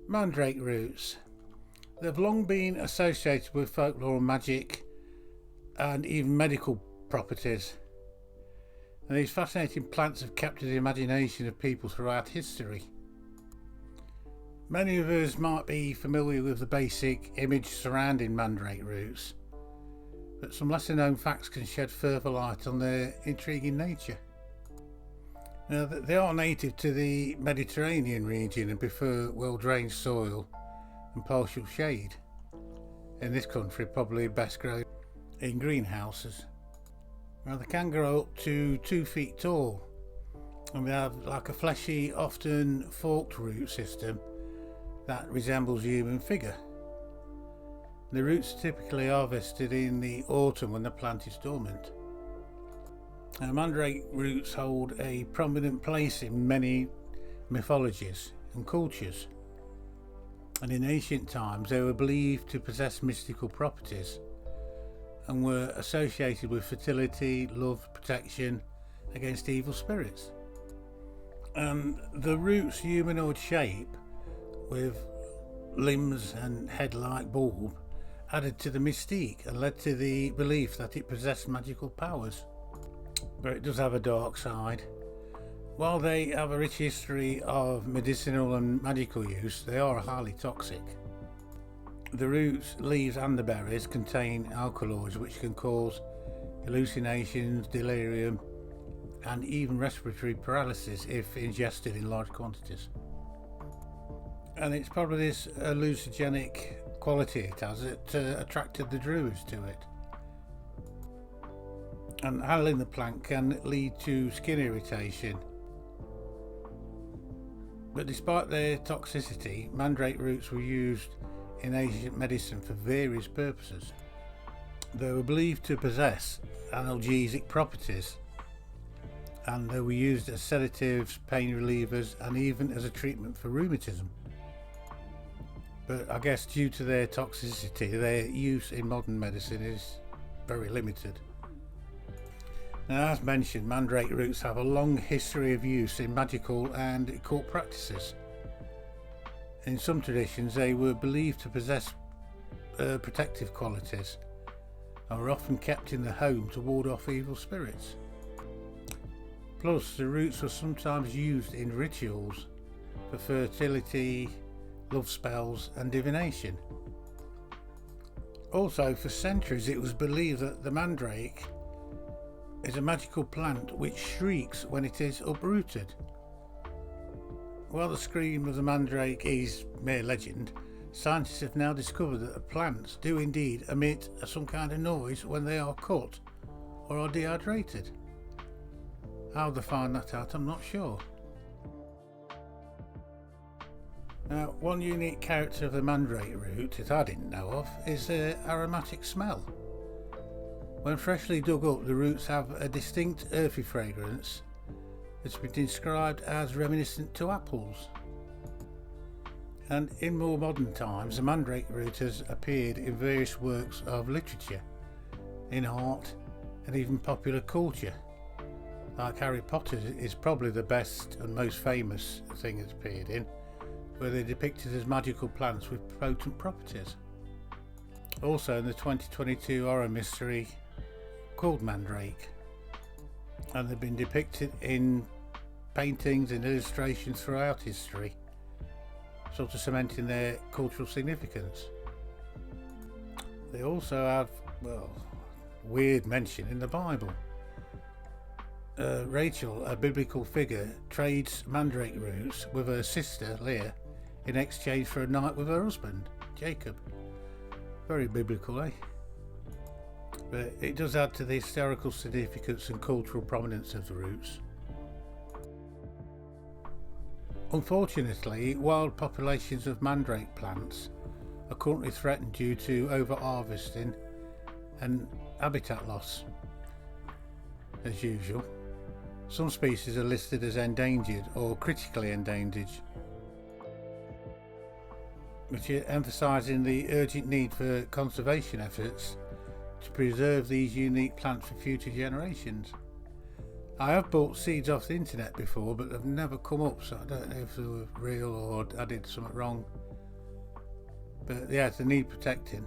Mandrake roots. They've long been associated with folklore and magic and even medical properties. And these fascinating plants have captured the imagination of people throughout history. Many of us might be familiar with the basic image surrounding mandrake roots, but some lesser known facts can shed further light on their intriguing nature. Now, they are native to the Mediterranean region and prefer well-drained soil and partial shade. In this country, probably best grown in greenhouses. Now, they can grow up to 2 feet tall, and they have like a fleshy, often forked root system that resembles a human figure. The roots are typically harvested in the autumn when the plant is dormant. Now, mandrake roots hold a prominent place in many mythologies and cultures, and in ancient times they were believed to possess mystical properties and were associated with fertility, love, protection against evil spirits. And the root's humanoid shape, with limbs and head-like bulb, added to the mystique and led to the belief that it possessed magical powers. But it does have a dark side. While they have a rich history of medicinal and magical use, they are highly toxic. The roots, leaves and the berries contain alkaloids which can cause hallucinations, delirium and even respiratory paralysis if ingested in large quantities. And it's probably this hallucinogenic quality it has that attracted the druids to it. And handling the plant can lead to skin irritation. But despite their toxicity, mandrake roots were used in ancient medicine for various purposes. They were believed to possess analgesic properties, and they were used as sedatives, pain relievers, and even as a treatment for rheumatism. But I guess due to their toxicity, their use in modern medicine is very limited. Now, as mentioned, mandrake roots have a long history of use in magical and occult practices. In some traditions, they were believed to possess protective qualities and were often kept in the home to ward off evil spirits. Plus, the roots were sometimes used in rituals for fertility, love spells and divination. Also, for centuries it was believed that the mandrake is a magical plant which shrieks when it is uprooted. While the scream of the mandrake is mere legend, scientists have now discovered that the plants do indeed emit some kind of noise when they are cut or are dehydrated. How they find that out, I'm not sure. Now, one unique character of the mandrake root that I didn't know of is their aromatic smell. When freshly dug up, the roots have a distinct earthy fragrance that's been described as reminiscent to apples. And in more modern times, the mandrake root has appeared in various works of literature, in art and even popular culture. Like Harry Potter is probably the best and most famous thing it's appeared in, where they're depicted as magical plants with potent properties. Also in the 2022 horror mystery called Mandrake, and they've been depicted in paintings and illustrations throughout history, sort of cementing their cultural significance. They also have, weird mention in the Bible. Rachel, a biblical figure, trades mandrake roots with her sister Leah in exchange for a night with her husband Jacob. Very biblical, eh? But it does add to the historical significance and cultural prominence of the roots. Unfortunately, wild populations of mandrake plants are currently threatened due to over-harvesting and habitat loss. As usual, some species are listed as endangered or critically endangered, which is emphasising the urgent need for conservation efforts to preserve these unique plants for future generations. I have bought seeds off the internet before, but they've never come up, so I don't know if they were real or I did something wrong. But yeah, they need protecting.